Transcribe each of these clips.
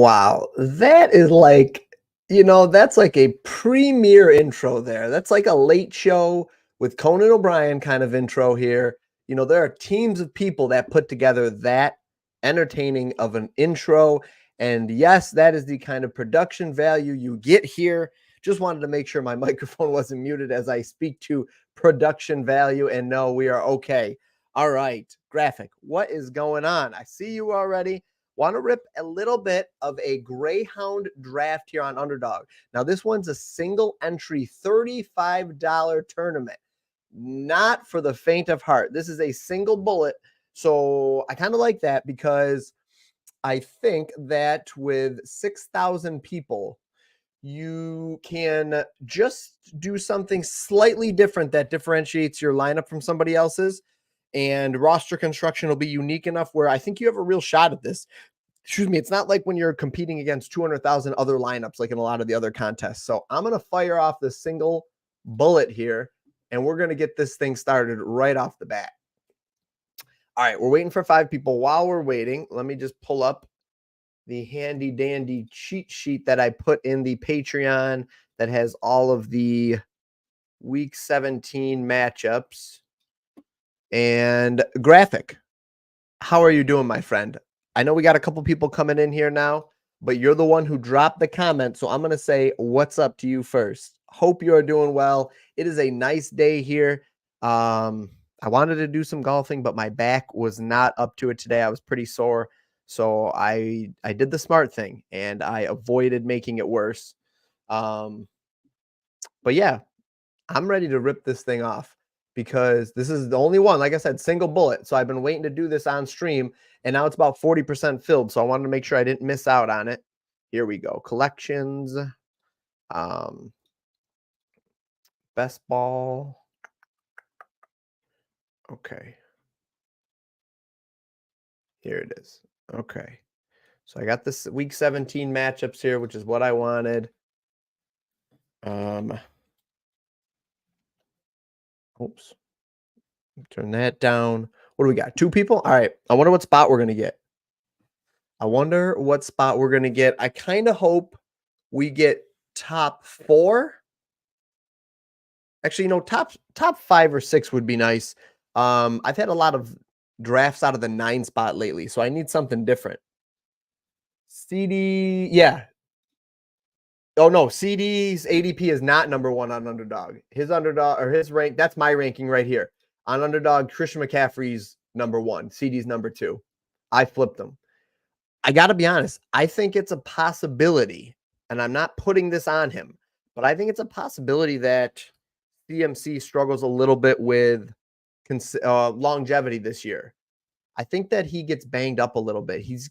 Wow, that is like, that's like a premier intro there. That's like a late show with Conan O'Brien kind of intro here. There are teams of people that put together that entertaining of an intro. And yes, that is the kind of production value you get here. Just wanted to make sure my microphone wasn't muted as I speak to production value. And no, we are okay. All right, Graphic, what is going on? I see you already. Want to rip a little bit of a Greyhound draft here on Underdog. Now, this one's a single entry $35 tournament. Not for the faint of heart. This is a single bullet. So I kind of like that because I think that with 6,000 people, you can just do something slightly different that differentiates your lineup from somebody else's. And roster construction will be unique enough where I think you have a real shot at this. Excuse me, it's not like when you're competing against 200,000 other lineups like in a lot of the other contests. So I'm going to fire off the single bullet here, and we're going to get this thing started right off the bat. All right, we're waiting for 5 people. While we're waiting, let me just pull up the handy dandy cheat sheet that I put in the Patreon that has all of the week 17 matchups. And Graphic, how are you doing, my friend? I know we got a couple people coming in here now, but you're the one who dropped the comment. So I'm going to say what's up to you first. Hope you are doing well. It is a nice day here. I wanted to do some golfing, but my back was not up to it today. I was pretty sore. So I did the smart thing and I avoided making it worse. But yeah, I'm ready to rip this thing off because this is the only one, like I said, single bullet. So I've been waiting to do this on stream, and now it's about 40% filled. So I wanted to make sure I didn't miss out on it. Here we go. Collections. Best ball. Okay. Here it is. Okay. So I got this week 17 matchups here, which is what I wanted. Oops. Turn that down. What do we got? 2 people? All right. I wonder what spot we're going to get. I kind of hope we get top 4. Actually, top 5 or 6 would be nice. I've had a lot of drafts out of the 9 spot lately, so I need something different. CD, yeah. Oh no, CD's ADP is not number 1 on Underdog. His rank, that's my ranking right here. On Underdog, Christian McCaffrey's number 1, CD's number 2. I flipped them. I got to be honest. I think it's a possibility, and I'm not putting this on him, but I think it's a possibility that CMC struggles a little bit with longevity this year. I think that he gets banged up a little bit. He's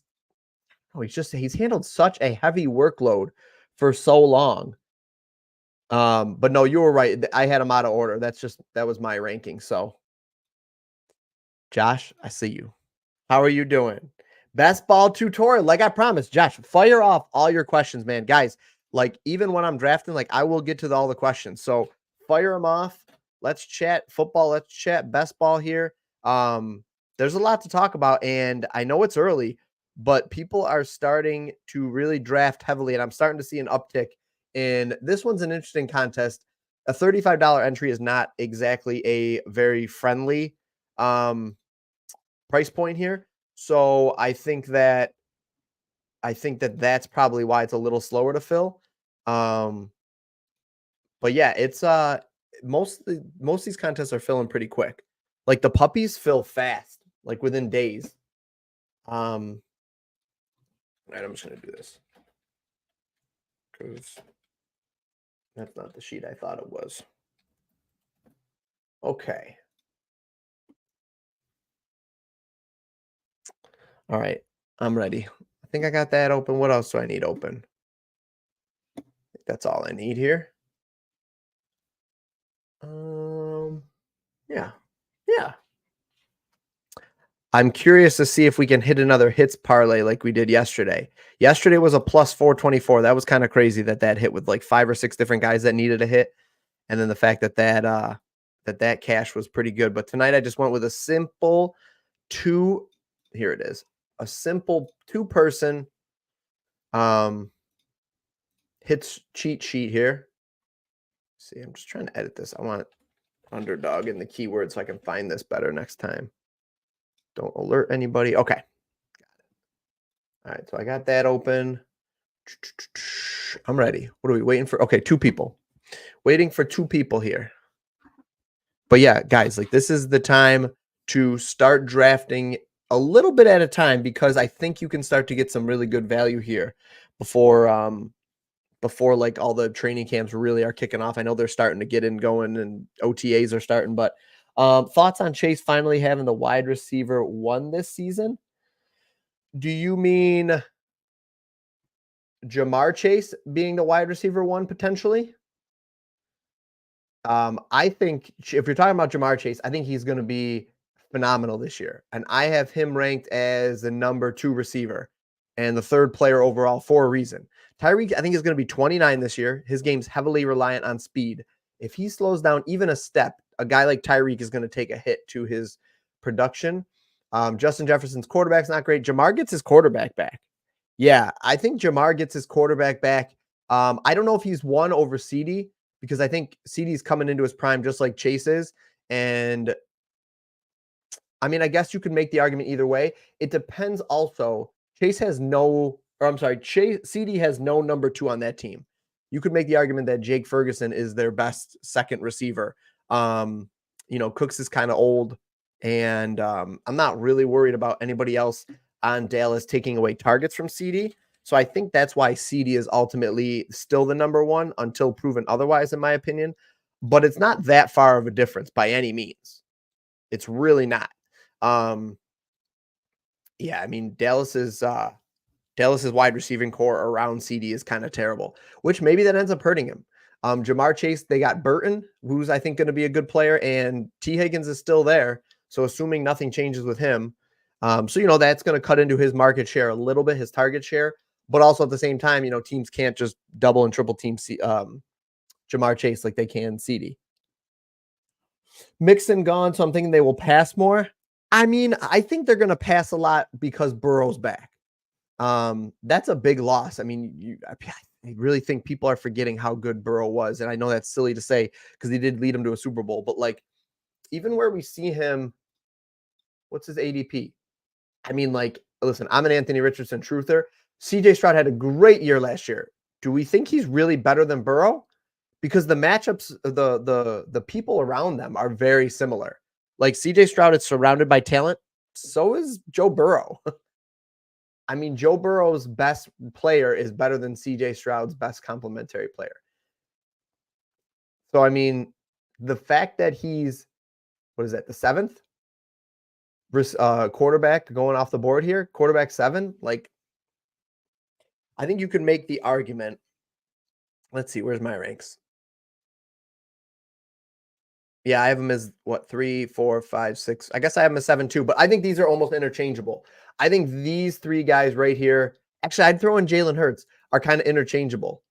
handled such a heavy workload for so long. But no, you were right. I had him out of order. That was my ranking. So, Josh, I see you. How are you doing? Best ball tutorial. Like I promised, Josh, fire off all your questions, man. Guys, like even when I'm drafting, like I will get to all the questions. So fire them off. Let's chat football. Let's chat best ball here. There's a lot to talk about, and I know it's early, but people are starting to really draft heavily, and I'm starting to see an uptick. And this one's an interesting contest. A $35 entry is not exactly a very friendly price point here. So I think that that's probably why it's a little slower to fill. But yeah, it's most of these contests are filling pretty quick. Like the puppies fill fast, like within days. All right, I'm just gonna do this because that's not the sheet I thought it was. Okay. All right, I'm ready. I think I got that open. What else do I need open? I think that's all I need here. Yeah. I'm curious to see if we can hit another hits parlay like we did yesterday. Yesterday was a plus 424. That was kind of crazy that hit with like 5 or 6 different guys that needed a hit. And then the fact that cash was pretty good. But tonight I just went with a simple here it is. A simple 2-person Hits cheat sheet here. See, I'm just trying to edit this. I want underdog in the keyword so I can find this better next time. Don't alert anybody. Okay. All right, so I got that open. I'm ready. What are we waiting for? Okay, 2 people. Waiting for 2 people here. But yeah, guys, like this is the time to start drafting a little bit at a time because I think you can start to get some really good value here before like all the training camps really are kicking off. I know they're starting to get in going and OTAs are starting, but thoughts on Chase finally having the wide receiver 1 this season? Do you mean Jamar Chase being the wide receiver 1 potentially? I think if you're talking about Jamar Chase, I think he's going to be phenomenal this year. And I have him ranked as the number 2 receiver and the 3rd player overall for a reason. Tyreek, I think, is going to be 29 this year. His game's heavily reliant on speed. If he slows down even a step, a guy like Tyreek is going to take a hit to his production. Justin Jefferson's quarterback's not great. Jamar gets his quarterback back. Yeah, I think Jamar gets his quarterback back. I don't know if he's won over CD because I think CD's coming into his prime just like Chase is. And I mean, I guess you could make the argument either way. It depends also. Chase has no, or I'm sorry, CD has no number 2 on that team. You could make the argument that Jake Ferguson is their best second receiver. Cooks is kind of old, and I'm not really worried about anybody else on Dallas taking away targets from CD. So I think that's why CD is ultimately still the number 1 until proven otherwise, in my opinion. But it's not that far of a difference by any means. It's really not. Yeah, I mean Dallas's wide receiving core around CD is kind of terrible, which maybe that ends up hurting him. Jamar Chase, they got Burton, who's I think going to be a good player, and T. Higgins is still there. So assuming nothing changes with him, that's going to cut into his market share a little bit, his target share, but also at the same time, teams can't just double and triple team Jamar Chase like they can CD. Mixon gone, so I'm thinking they will pass more. I mean, I think they're going to pass a lot because Burrow's back. That's a big loss. I mean, I really think people are forgetting how good Burrow was. And I know that's silly to say because he did lead him to a Super Bowl, but like even where we see him, what's his ADP? I mean, like, listen, I'm an Anthony Richardson truther. CJ Stroud had a great year last year. Do we think he's really better than Burrow? Because the matchups, the people around them are very similar. Like CJ Stroud is surrounded by talent. So is Joe Burrow. I mean, Joe Burrow's best player is better than CJ Stroud's best complementary player. So, I mean, the fact that he's, what is that, the 7th quarterback going off the board here, quarterback 7, like, I think you could make the argument. Let's see, where's my ranks? Yeah, I have him as what, 3, 4, 5, 6. I guess I have him as 7 too, but I think these are almost interchangeable. I think these 3 guys right here, actually, I'd throw in Jalen Hurts, are kind of interchangeable.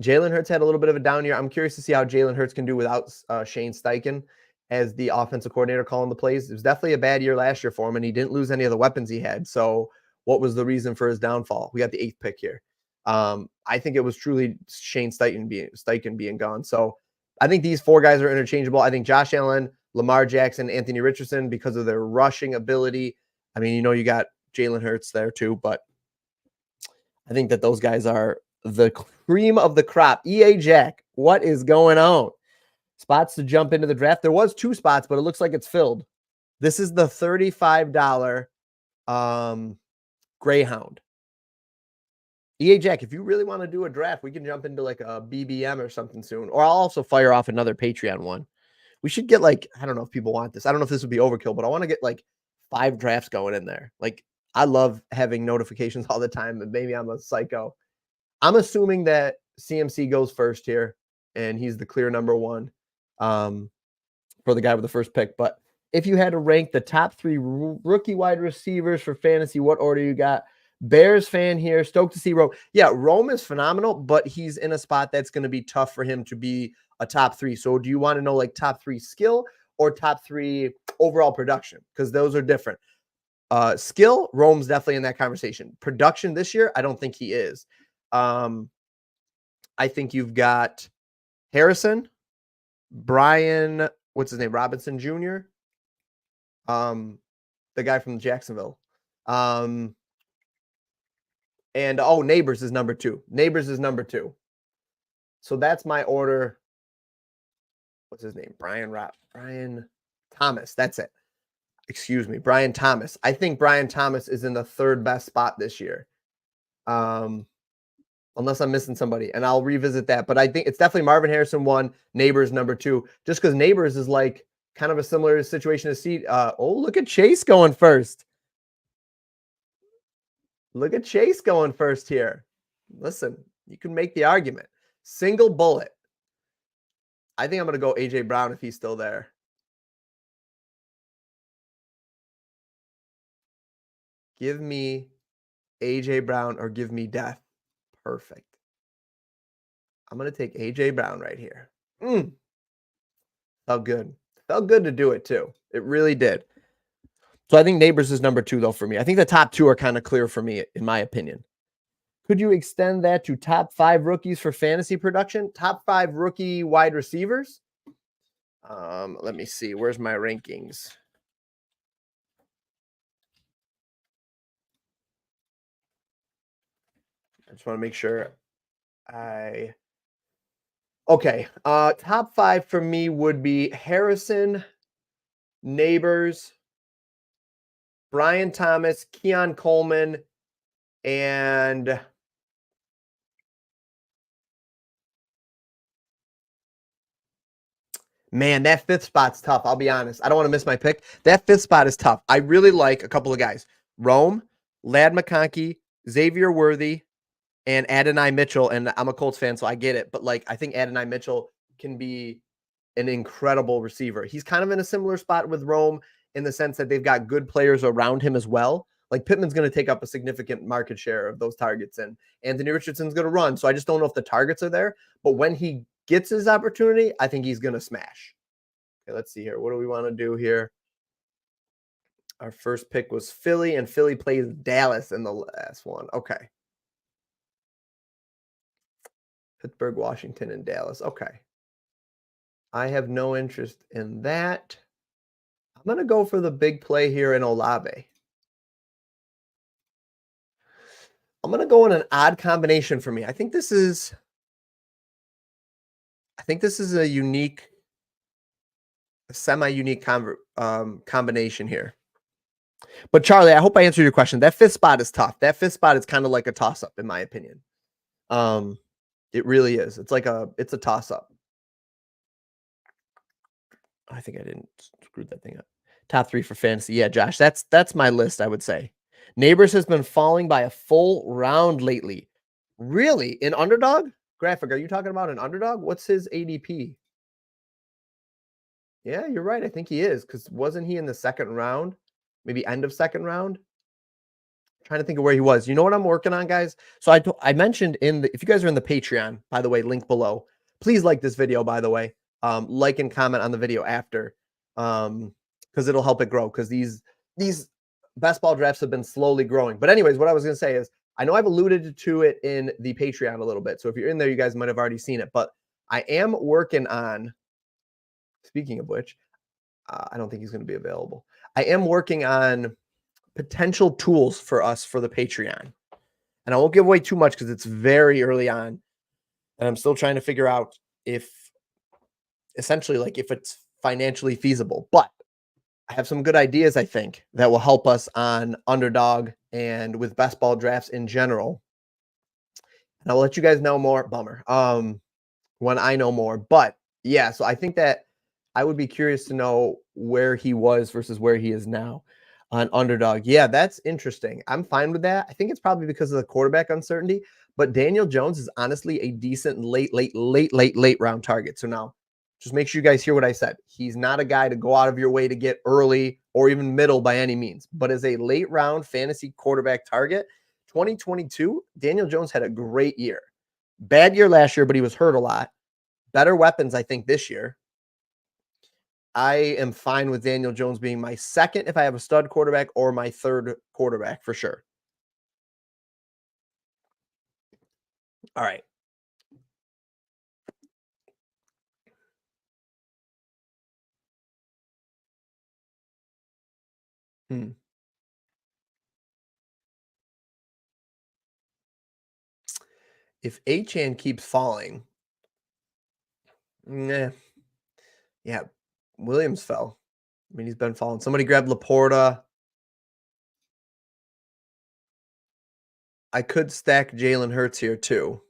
Jalen Hurts had a little bit of a down year. I'm curious to see how Jalen Hurts can do without Shane Steichen as the offensive coordinator calling the plays. It was definitely a bad year last year for him, and he didn't lose any of the weapons he had. So what was the reason for his downfall? We got the 8th pick here. I think it was truly Shane Steichen being gone. So I think these 4 guys are interchangeable. I think Josh Allen, Lamar Jackson, Anthony Richardson, because of their rushing ability. I mean, you got Jalen Hurts there too, but I think that those guys are the cream of the crop. EA Jack, what is going on? Spots to jump into the draft. There was 2 spots, but it looks like it's filled. This is the $35 Greyhound. EA Jack, if you really want to do a draft, we can jump into like a BBM or something soon. Or I'll also fire off another Patreon one. We should get like, I don't know if people want this. I don't know if this would be overkill, but I want to get like 5 drafts going in there. Like, I love having notifications all the time, but maybe I'm a psycho. I'm assuming that CMC goes first here, and he's the clear number 1 for the guy with the first pick. But if you had to rank the top 3 rookie wide receivers for fantasy, what order you got? Bears fan here, stoked to see Rome. Yeah, Rome is phenomenal, but he's in a spot that's going to be tough for him to be a top 3. So do you want to know like top 3 skill or top 3 overall production? Because those are different. Skill, Rome's definitely in that conversation. Production this year, I don't think he is. I think you've got Harrison, Brian, what's his name? Robinson Jr. The guy from Jacksonville. And Neighbors is number 2. Neighbors is number 2. So that's my order. What's his name? Brian Thomas. That's it. Excuse me, Brian Thomas. I think Brian Thomas is in the 3rd best spot this year. Unless I'm missing somebody, and I'll revisit that. But I think it's definitely Marvin Harrison 1, Neighbors number 2, just because Neighbors is like kind of a similar situation to Seed. Look at Chase going first. Look at Chase going first here. Listen, you can make the argument. Single bullet. I think I'm going to go A.J. Brown if he's still there. Give me A.J. Brown or give me death. Perfect. I'm going to take A.J. Brown right here. Felt good. Felt good to do it too. It really did. So I think Neighbors is number 2 though for me. I think the top 2 are kind of clear for me, in my opinion. Could you extend that to top 5 rookies for fantasy production? Top 5 rookie wide receivers? Let me see. Where's my rankings? I just want to make sure Okay. Top 5 for me would be Harrison, Neighbors, Brian Thomas, Keon Coleman, and man, that 5th spot's tough. I'll be honest. I don't want to miss my pick. That 5th spot is tough. I really like a couple of guys. Rome, Ladd McConkey, Xavier Worthy, and Adonai Mitchell. And I'm a Colts fan, so I get it. But like, I think Adonai Mitchell can be an incredible receiver. He's kind of in a similar spot with Rome in the sense that they've got good players around him as well. Like Pittman's going to take up a significant market share of those targets, and Anthony Richardson's going to run. So I just don't know if the targets are there. But when he gets his opportunity, I think he's going to smash. Okay, let's see here. What do we want to do here? Our first pick was Philly, and Philly plays Dallas in the last one. Okay. Pittsburgh, Washington, and Dallas. Okay. I have no interest in that. I'm going to go for the big play here in Olave. I'm going to go in an odd combination for me. I think this is a unique, semi-unique combination here. But Charlie, I hope I answered your question. That 5th spot is tough. That 5th spot is kind of like a toss-up, in my opinion. It really is. It's a toss-up. I think I didn't screw that thing up. Top 3 for fantasy. Yeah, Josh, that's my list, I would say. Neighbors has been falling by a full round lately. Really? In Underdog? Graphic, are you talking about an Underdog? What's his ADP? Yeah, you're right. I think he is, because wasn't he in the 2nd round? Maybe end of 2nd round? I'm trying to think of where he was. You know what I'm working on, guys? So I mentioned if you guys are in the Patreon, by the way, link below. Please like this video, by the way. Like and comment on the video after, because it'll help it grow, because these best ball drafts have been slowly growing. But anyways, what I was going to say is, I know I've alluded to it in the Patreon a little bit. So if you're in there, you guys might have already seen it. But I am working on, speaking of which, I don't think he's going to be available. I am working on potential tools for us for the Patreon. And I won't give away too much because it's very early on. And I'm still trying to figure out if it's financially feasible. But I have some good ideas, I think, that will help us on Underdog and with best ball drafts in general. And I'll let you guys know more. Bummer. When I know more. But yeah, so I think that I would be curious to know where he was versus where he is now on Underdog. Yeah, that's interesting. I'm fine with that. I think it's probably because of the quarterback uncertainty. But Daniel Jones is honestly a decent late round target. So now, just make sure you guys hear what I said. He's not a guy to go out of your way to get early or even middle by any means, but as a late round fantasy quarterback target, 2022, Daniel Jones had a great year. Bad year last year, but he was hurt a lot. Better weapons, I think, this year. I am fine with Daniel Jones being my second if I have a stud quarterback or my third quarterback for sure. All right. Hmm. If Achan keeps falling, nah, yeah, Williams fell. I mean, he's been falling. Somebody grabbed Laporta. I could stack Jalen Hurts here too.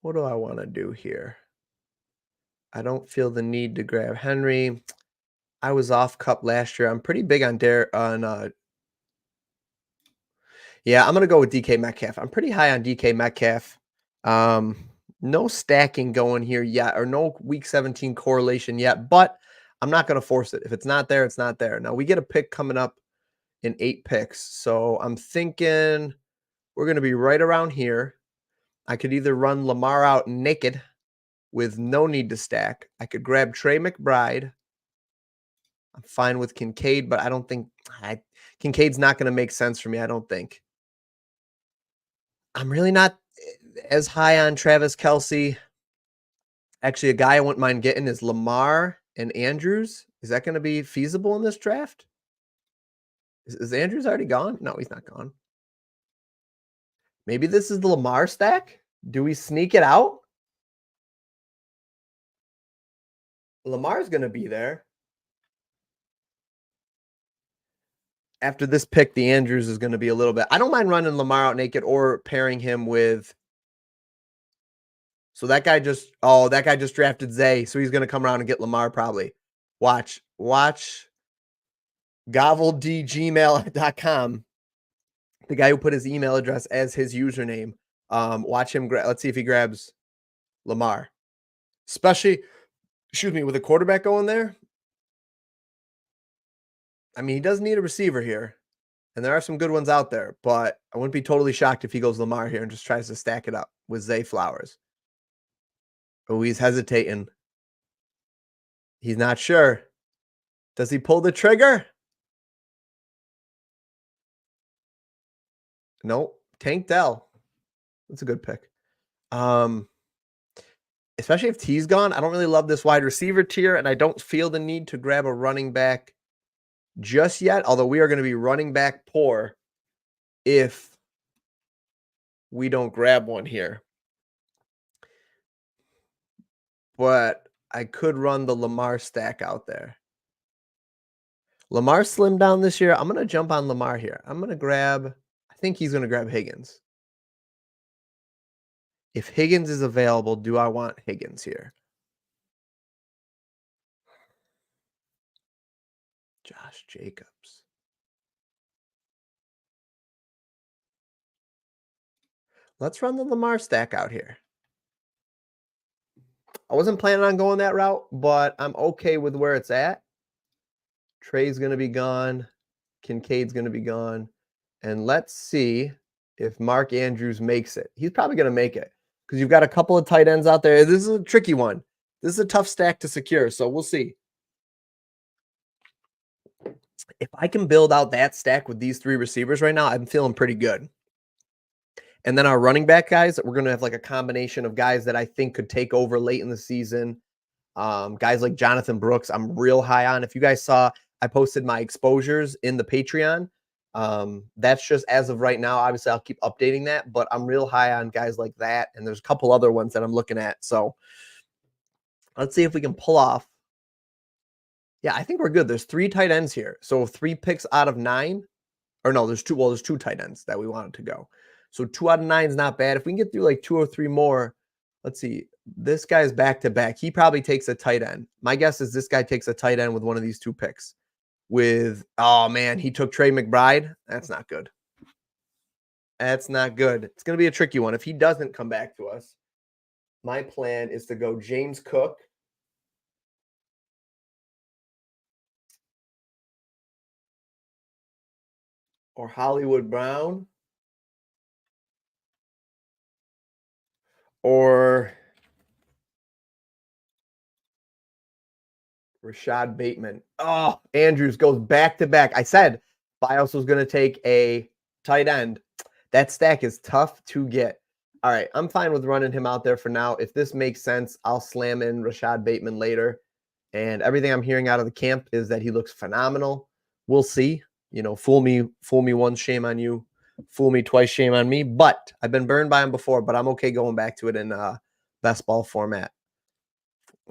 What do I want to do here? I don't feel the need to grab Henry. I was off cup last year. I'm pretty big on yeah, I'm gonna go with DK Metcalf. I'm pretty high on DK Metcalf. Um, no stacking going here yet, or no week 17 correlation yet, but I'm not gonna force it. If it's not there, it's not there. Now we get a pick coming up in 8 picks. So I'm thinking we're gonna be right around here. I could either run Lamar out naked with no need to stack. I could grab Trey McBride. I'm fine with Kincaid, but I don't think Kincaid's not going to make sense for me. I don't think. I'm really not as high on Travis Kelsey. Actually, a guy I wouldn't mind getting is Lamar and Andrews. Is that going to be feasible in this draft? Is Andrews already gone? No, he's not gone. Maybe this is the Lamar stack. Do we sneak it out? Lamar's going to be there. After this pick, the Andrews is going to be a little bit. I don't mind running Lamar out naked or pairing him with. So that guy just drafted Zay. So he's going to come around and get Lamar probably. Watch gobbledgmail.com. The guy who put his email address as his username. Watch him. Let's see if he grabs Lamar. Especially, excuse me, with a quarterback going there. I mean, he does need a receiver here. And there are some good ones out there, but I wouldn't be totally shocked if he goes Lamar here and just tries to stack it up with Zay Flowers. Oh, he's hesitating. He's not sure. Does he pull the trigger? Nope. Tank Dell. That's a good pick. Especially if T's gone. I don't really love this wide receiver tier, and I don't feel the need to grab a running back just yet, although we are going to be running back poor if we don't grab one here. But I could run the Lamar stack out there. Lamar slimmed down this year. I'm going to jump on Lamar here. I'm going to grab, I think he's going to grab Higgins. If Higgins is available, do I want Higgins here? Josh Jacobs. Let's run the Lamar stack out here. I wasn't planning on going that route, but I'm okay with where it's at. Trey's going to be gone. Kincaid's going to be gone. And let's see if Mark Andrews makes it. He's probably going to make it because you've got a couple of tight ends out there. This is a tricky one. This is a tough stack to secure, so we'll see. If I can build out that stack with these 3 receivers right now, I'm feeling pretty good. And then our running back guys, we're going to have like a combination of guys that I think could take over late in the season. Guys like Jonathan Brooks, I'm real high on. If you guys saw, I posted my exposures in the Patreon. That's just as of right now. Obviously, I'll keep updating that, but I'm real high on guys like that. And there's a couple other ones that I'm looking at. So let's see if we can pull off. Yeah, I think we're good. There's 3 tight ends here. So 3 picks out of 9. Or no, there's 2. Well, there's 2 tight ends that we wanted to go. So 2 out of 9 is not bad. If we can get through like 2 or 3 more, let's see. This guy's back to back. He probably takes a tight end. My guess is this guy takes a tight end with one of these 2 picks. Oh man, he took Trey McBride. That's not good. That's not good. It's going to be a tricky one. If he doesn't come back to us, my plan is to go James Cook. Or Hollywood Brown. or Rashad Bateman. Oh, Andrews goes back to back. I said Bios was going to take a tight end. That stack is tough to get. All right, I'm fine with running him out there for now. If this makes sense, I'll slam in Rashad Bateman later. And everything I'm hearing out of the camp is that he looks phenomenal. We'll see. You know, fool me once, shame on you. Fool me twice, shame on me. But I've been burned by him before, but I'm okay going back to it in best ball format.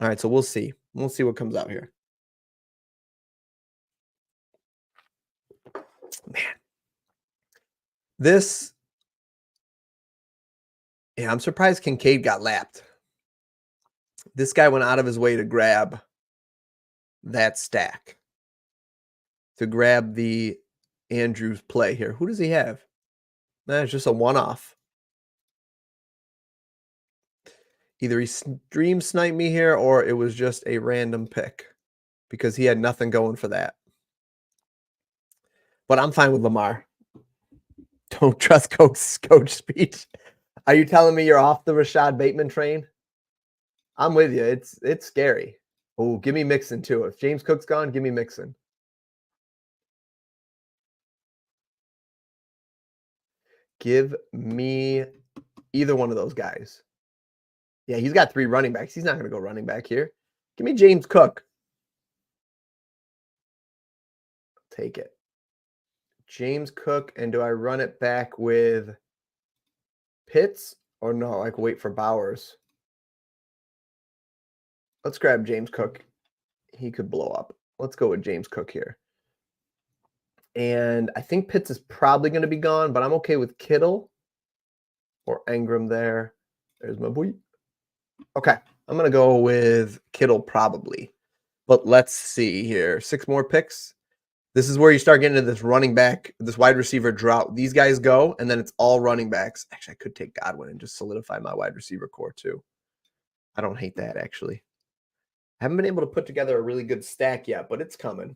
All right, so we'll see. We'll see what comes out here. Man, this, yeah, I'm surprised Kincaid got lapped. This guy went out of his way to grab that stack, to grab the Andrews play here. Who does he have? Nah, it's just a one-off. Either he stream sniped me here or it was just a random pick because he had nothing going for that. But I'm fine with Lamar. Don't trust coach speech. Are you telling me you're off the Rashad Bateman train? I'm with you. It's scary. Oh, give me Mixon too. If James Cook's gone, give me Mixon. Give me either one of those guys. Yeah, he's got 3 running backs. He's not going to go running back here. Give me James Cook. Take it. James Cook, and do I run it back with Pitts or no? I can wait for Bowers. Let's grab James Cook. He could blow up. Let's go with James Cook here. And I think Pitts is probably going to be gone, but I'm okay with Kittle or Ingram there. There's my boy. Okay, I'm going to go with Kittle probably. But let's see here. 6 more picks. This is where you start getting into this running back, this wide receiver drought. These guys go, and then it's all running backs. Actually, I could take Godwin and just solidify my wide receiver core too. I don't hate that, actually. I haven't been able to put together a really good stack yet, but it's coming.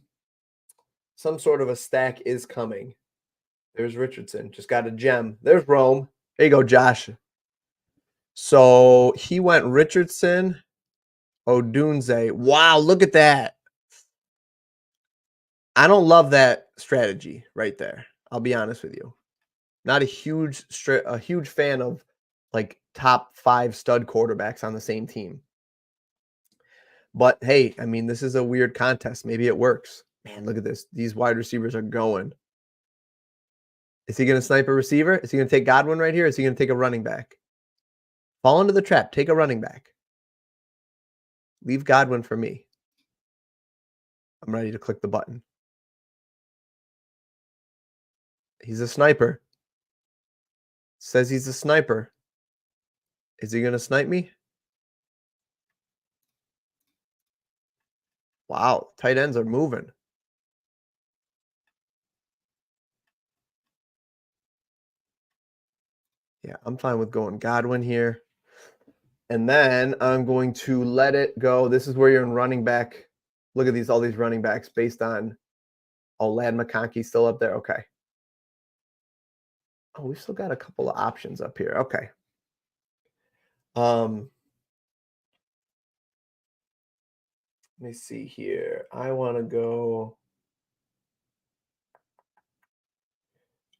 Some sort of a stack is coming. There's Richardson. Just got a gem. There's Rome. There you go, Josh. So he went Richardson, Odunze. Wow, look at that. I don't love that strategy right there. I'll be honest with you. Not a huge fan of like top 5 stud quarterbacks on the same team. But hey, I mean, this is a weird contest. Maybe it works. Man, look at this. These wide receivers are going. Is he going to snipe a receiver? Is he going to take Godwin right here? Is he going to take a running back? Fall into the trap. Take a running back. Leave Godwin for me. I'm ready to click the button. He's a sniper. Says he's a sniper. Is he going to snipe me? Wow, tight ends are moving. Yeah, I'm fine with going Godwin here. And then I'm going to let it go. This is where you're in running back. Look at all these running backs based on, Lad McConkey still up there. Okay. Oh, we've still got a couple of options up here. Okay. Let me see here. I want to go.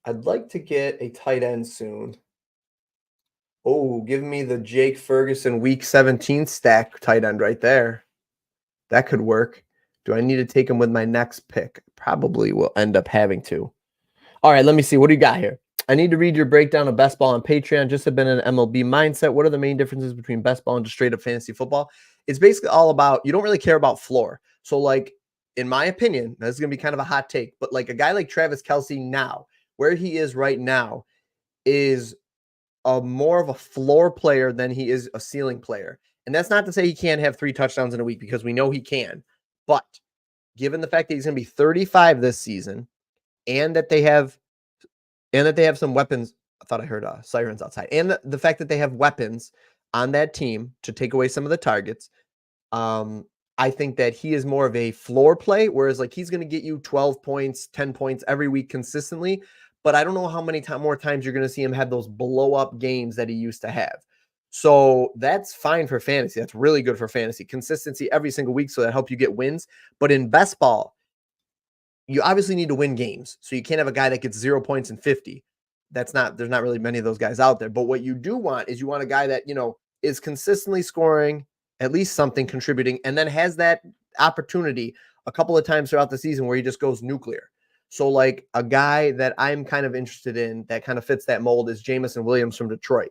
I'd like to get a tight end soon. Oh, give me the Jake Ferguson week 17 stack tight end right there. That could work. Do I need to take him with my next pick? Probably will end up having to. All right, let me see. What do you got here? I need to read your breakdown of best ball on Patreon. Just have been an MLB mindset. What are the main differences between best ball and just straight up fantasy football? It's basically all about, you don't really care about floor. So like, in my opinion, this is going to be kind of a hot take, but like a guy like Travis Kelce now, where he is right now, is more of a floor player than he is a ceiling player. And that's not to say he can't have 3 touchdowns in a week, because we know he can. But given the fact that he's going to be 35 this season, and that they have some weapons. I thought I heard sirens outside. And the fact that they have weapons on that team to take away some of the targets. I think that he is more of a floor play, whereas like he's going to get you 12 points, 10 points every week consistently. But I don't know how many more times you're going to see him have those blow up games that he used to have. So that's fine for fantasy. That's really good for fantasy. Consistency every single week, so that helps you get wins. But in best ball, you obviously need to win games. So you can't have a guy that gets 0 points and 50. There's not really many of those guys out there. But what you do want is you want a guy that, is consistently scoring, at least something contributing, and then has that opportunity a couple of times throughout the season where he just goes nuclear. So like a guy that I'm kind of interested in that kind of fits that mold is Jamison Williams from Detroit.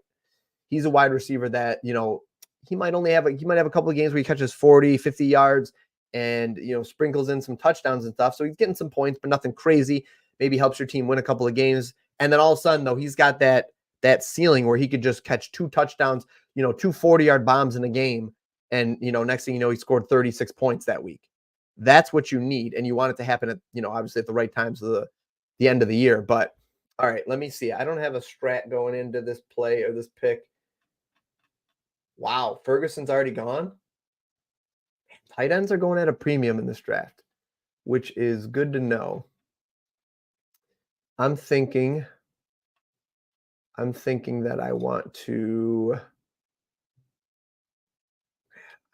He's a wide receiver that, he might have a couple of games where he catches 40, 50 yards and, sprinkles in some touchdowns and stuff. So he's getting some points, but nothing crazy. Maybe helps your team win a couple of games. And then all of a sudden, though, he's got that ceiling where he could just catch 2 touchdowns, 2 40-yard bombs in a game. And, next thing you know, he scored 36 points that week. That's what you need. And you want it to happen at, obviously at the right times of the end of the year. But all right, let me see. I don't have a strat going into this play or this pick. Wow, Ferguson's already gone. Tight ends are going at a premium in this draft, which is good to know. I'm thinking that I want to.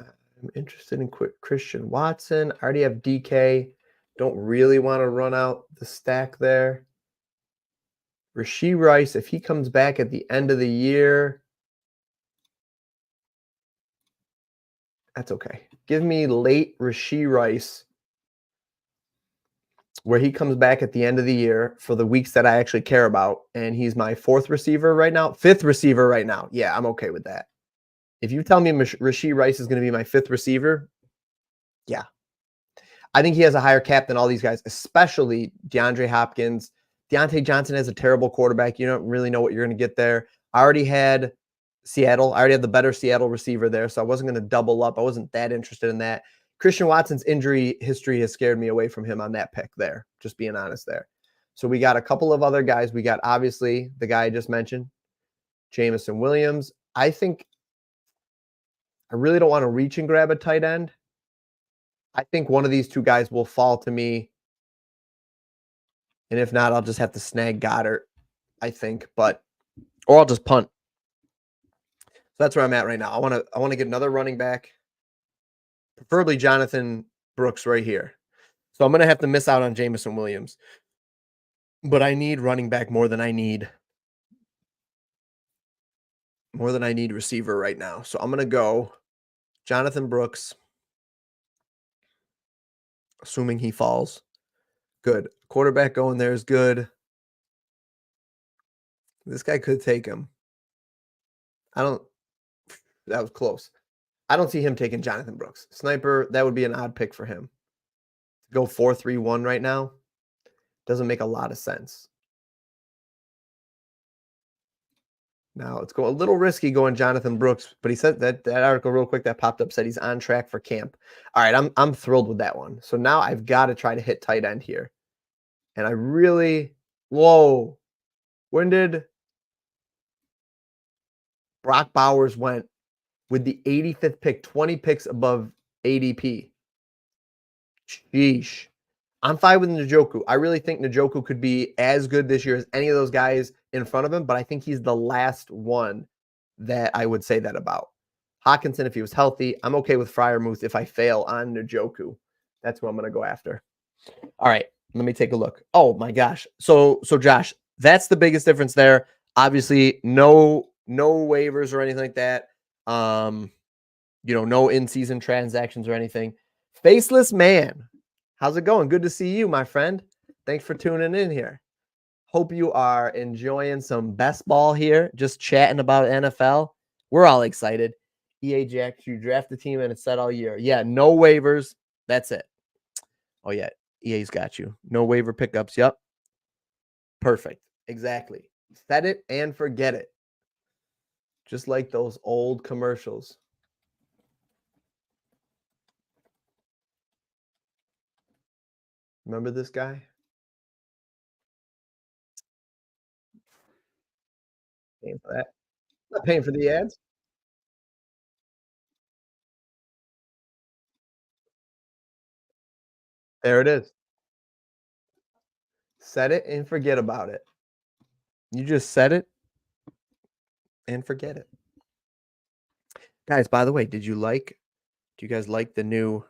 I'm interested in Christian Watson. I already have DK. Don't really want to run out the stack there. Rashee Rice, if he comes back at the end of the year, that's okay. Give me late Rashee Rice where he comes back at the end of the year for the weeks that I actually care about. And he's my fifth receiver right now. Yeah, I'm okay with that. If you tell me Rashee Rice is going to be my fifth receiver, yeah. I think he has a higher cap than all these guys, especially DeAndre Hopkins. Deontay Johnson has a terrible quarterback. You don't really know what you're going to get there. I already had Seattle. I already had the better Seattle receiver there, so I wasn't going to double up. I wasn't that interested in that. Christian Watson's injury history has scared me away from him on that pick there, just being honest there. So we got a couple of other guys. We got, obviously, the guy I just mentioned, Jamison Williams. I think I really don't want to reach and grab a tight end. I think one of these two guys will fall to me. And if not, I'll just have to snag Goddard, I think. Or I'll just punt. So that's where I'm at right now. I want to get another running back, preferably Jonathan Brooks right here. So I'm going to have to miss out on Jamison Williams. But I need running back more than I need receiver right now. So I'm going to go Jonathan Brooks, assuming he falls. Good. Quarterback going there is good. This guy could take him. That was close. I don't see him taking Jonathan Brooks. Sniper, that would be an odd pick for him. Go 4-3-1 right now doesn't make a lot of sense. Now, it's a little risky going Jonathan Brooks, but he said that article real quick that popped up said he's on track for camp. All right, I'm thrilled with that one. So now I've got to try to hit tight end here. And I really, whoa, when did Brock Bowers went with the 85th pick, 20 picks above ADP? Sheesh. I'm fine with Njoku. I really think Njoku could be as good this year as any of those guys in front of him, but I think he's the last one that I would say that about. Hawkinson, if he was healthy, I'm okay with Freiermuth if I fail on Njoku. That's who I'm going to go after. All right, let me take a look. Oh my gosh. So Josh, that's the biggest difference there. Obviously, no waivers or anything like that. No in-season transactions or anything. Faceless Man. How's it going? Good to see you, my friend. Thanks for tuning in here. Hope you are enjoying some best ball here, just chatting about NFL. We're all excited. EA Jack, you draft the team and it's set all year. Yeah, no waivers. That's it. Oh, yeah. EA's got you. No waiver pickups. Yep. Perfect. Exactly. Set it and forget it. Just like those old commercials. Remember this guy? Paying for that. Not paying for the ads. There it is. Set it and forget about it. You just set it and forget it. Guys, by the way, do you guys like the new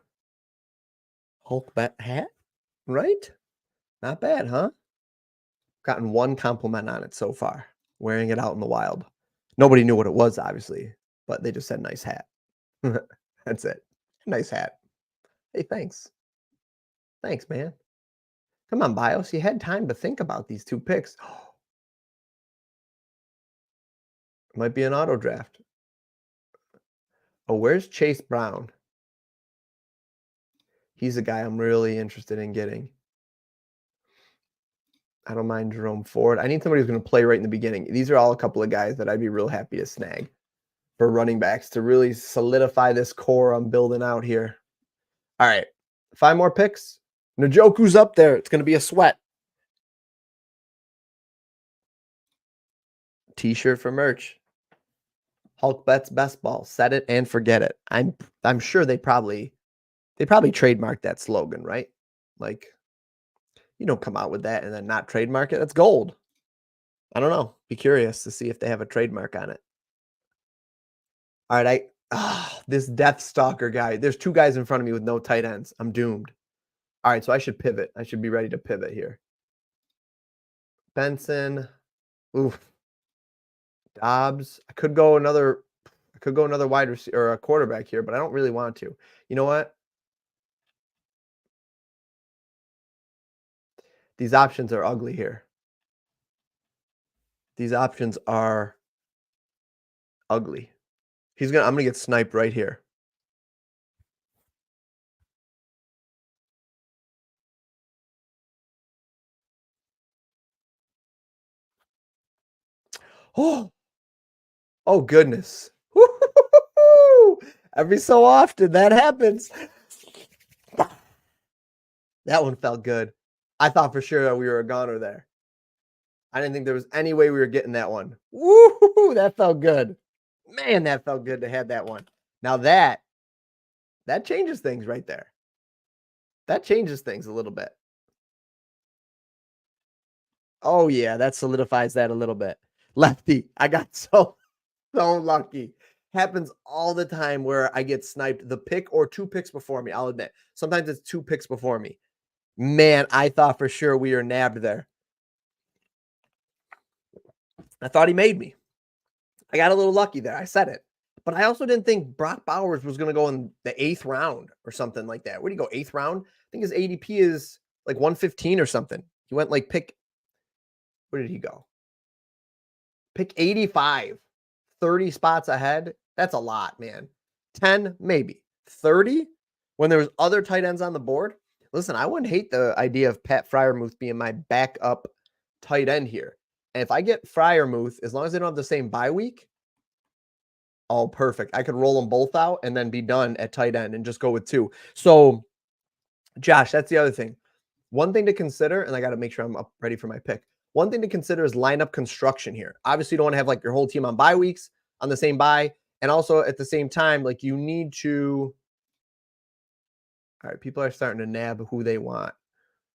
Hulk bat hat? Right? Not bad, huh? Gotten one compliment on it so far, wearing it out in the wild. Nobody knew what it was, obviously, but they just said nice hat. That's it. Nice hat. Hey, thanks. Thanks, man. Come on, BIOS. You had time to think about these two picks. Might be an auto draft. Oh, where's Chase Brown? He's a guy I'm really interested in getting. I don't mind Jerome Ford. I need somebody who's going to play right in the beginning. These are all a couple of guys that I'd be real happy to snag for running backs to really solidify this core I'm building out here. All right. 5 more picks. Njoku's up there. It's going to be a sweat. T-shirt for merch. Hulk bets best ball. Set it and forget it. I'm sure they probably trademarked that slogan, right? Like, you don't come out with that and then not trademark it. That's gold. I don't know. Be curious to see if they have a trademark on it. All right, this Death Stalker guy. There's 2 guys in front of me with no tight ends. I'm doomed. All right, so I should pivot. I should be ready to pivot here. Benson. Oof. Dobbs. I could go another wide receiver or a quarterback here, but I don't really want to. You know what? These options are ugly here. These options are ugly. I'm gonna get sniped right here. Oh, oh goodness. Every so often that happens. That one felt good. I thought for sure that we were a goner there. I didn't think there was any way we were getting that one. Woo! That felt good. Man, that felt good to have that one. Now that changes things right there. That changes things a little bit. Oh yeah, that solidifies that a little bit. Lefty, I got so lucky. Happens all the time where I get sniped the pick or 2 picks before me, I'll admit. Sometimes it's 2 picks before me. Man, I thought for sure we were nabbed there. I thought he made me. I got a little lucky there. I said it. But I also didn't think Brock Bowers was going to go in the 8th round or something like that. Where do you go? 8th round? I think his ADP is like 115 or something. He went like where did he go? Pick 85. 30 spots ahead. That's a lot, man. 10, maybe. 30 when there was other tight ends on the board. Listen, I wouldn't hate the idea of Pat Fryermuth being my backup tight end here. And if I get Fryermuth, as long as they don't have the same bye week, oh, perfect. I could roll them both out and then be done at tight end and just go with 2. So, Josh, that's the other thing. One thing to consider, and I got to make sure I'm up ready for my pick. One thing to consider is lineup construction here. Obviously, you don't want to have like your whole team on bye weeks on the same bye. And also at the same time, like you need to. All right, people are starting to nab who they want.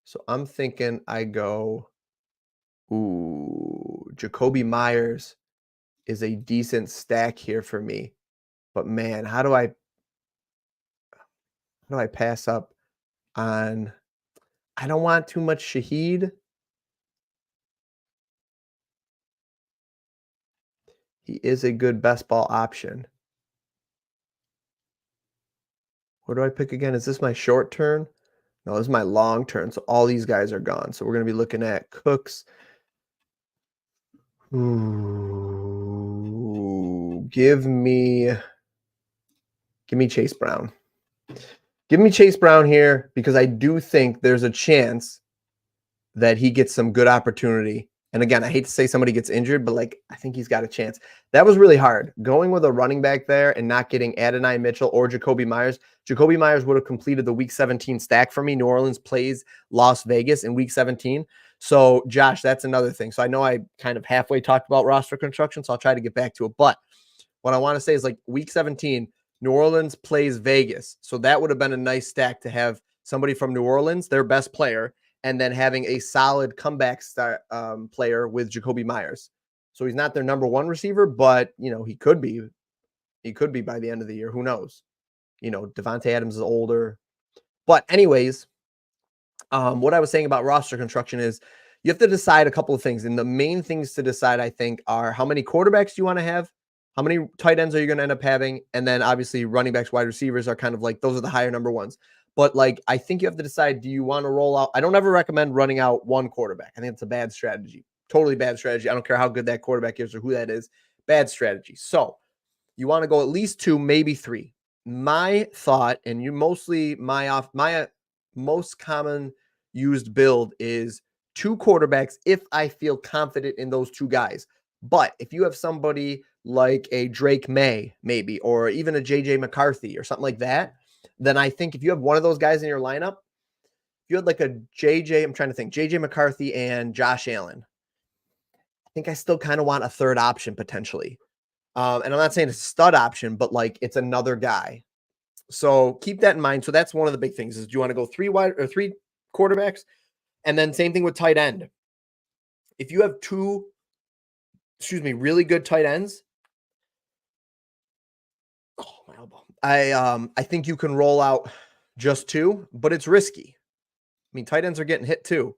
So I'm thinking I go, Jacoby Myers is a decent stack here for me. But man, how do I pass up on, I don't want too much Shaheed. He is a good best ball option. What do I pick again? Is this my short turn? No, this is my long turn. So all these guys are gone. So we're going to be looking at Cooks. Ooh, give me Chase Brown. Give me Chase Brown here because I do think there's a chance that he gets some good opportunity. And again, I hate to say somebody gets injured, but like I think he's got a chance. That was really hard. Going with a running back there and not getting Adonai Mitchell or Jacoby Myers. Jacoby Myers would have completed the week 17 stack for me. New Orleans plays Las Vegas in week 17. So, Josh, that's another thing. So I know I kind of halfway talked about roster construction, so I'll try to get back to it. But what I want to say is like week 17, New Orleans plays Vegas. So that would have been a nice stack to have somebody from New Orleans, their best player, and then having a solid comeback player with Jacoby Myers. So he's not their number 1 receiver, but, you know, he could be. He could be by the end of the year. Who knows? Devontae Adams is older. But anyways, what I was saying about roster construction is you have to decide a couple of things. And the main things to decide, I think, are how many quarterbacks do you want to have? How many tight ends are you going to end up having? And then obviously running backs, wide receivers are kind of like those are the higher number ones. But like I think you have to decide, do you want to roll out? I don't ever recommend running out one quarterback. I think it's a bad strategy. Totally bad strategy. I don't care how good that quarterback is or who that is. Bad strategy. So you want to go at least 2, maybe 3. My thought, and my most common used build is 2 quarterbacks if I feel confident in those 2 guys. But if you have somebody like a Drake May, maybe, or even a JJ McCarthy or something like that, then I think if you have one of those guys in your lineup, if you had like a I'm trying to think, JJ McCarthy and Josh Allen, I think I still kind of want a third option potentially. And I'm not saying it's a stud option, but like it's another guy. So keep that in mind. So that's one of the big things is do you want to go 3 quarterbacks? And then same thing with tight end. If you have 2, really good tight ends, oh, my elbow. I think you can roll out just 2, but it's risky. I mean, tight ends are getting hit too.